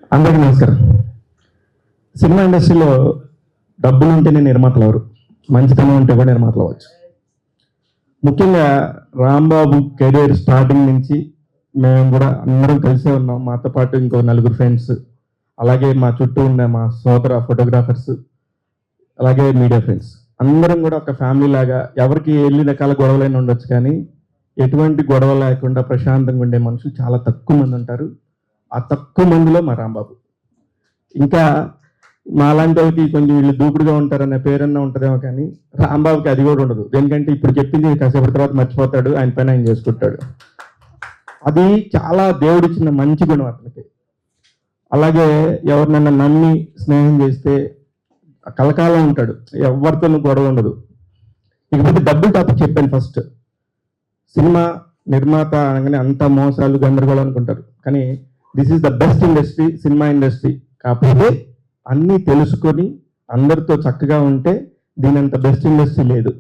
అందరికీ నమస్కారం. సినిమా ఇండస్ట్రీలో డబ్బులు ఉంటేనే నిర్మాతలు ఎవరు, మంచితనం ఉంటే కూడా నిర్మాతలు అవ్వచ్చు. ముఖ్యంగా రాంబాబు కెరీర్ స్టార్టింగ్ నుంచి మేము కూడా అందరం కలిసే ఉన్నాం. మాతో పాటు ఇంకో నలుగురు ఫ్రెండ్స్, అలాగే మా చుట్టూ ఉన్న మా సోదర ఫోటోగ్రాఫర్స్, అలాగే మీడియా ఫ్రెండ్స్ అందరం కూడా ఒక ఫ్యామిలీ లాగా. ఎవరికి ఎన్ని రకాల గొడవలైనా ఉండొచ్చు, కానీ ఎటువంటి గొడవ లేకుండా ప్రశాంతంగా ఉండే మనుషులు చాలా తక్కువ మంది ఉంటారు. ఆ తక్కువ మందిలో మా రాంబాబు. ఇంకా మాలాంటి వాళ్ళకి కొంచెం వీళ్ళు దూకుడుగా ఉంటారనే పేరన్నా ఉంటుందేమో, కానీ రాంబాబుకి అది కూడా ఉండదు. ఎందుకంటే ఇప్పుడు చెప్పింది కాసేపటి తర్వాత మర్చిపోతాడు, ఆయన పైన ఆయన చేసుకుంటాడు. అది చాలా దేవుడిచ్చిన మంచి గుణం అతనికి. అలాగే ఎవరినైనా నమ్మి స్నేహం చేస్తే కలకాలం ఉంటాడు, ఎవరితోనూ గొడవ ఉండదు. ఇకపోతే డబ్బులు టాపిక్ చెప్పాను ఫస్ట్. సినిమా నిర్మాత అనగానే అంతా మోసాలు గందరగోళం అనుకుంటారు, కానీ this is the best industry, cinema industry. కాకపోతే అన్నీ తెలుసుకొని అందరితో చక్కగా ఉంటే దీనంత బెస్ట్ ఇండస్ట్రీ లేదు.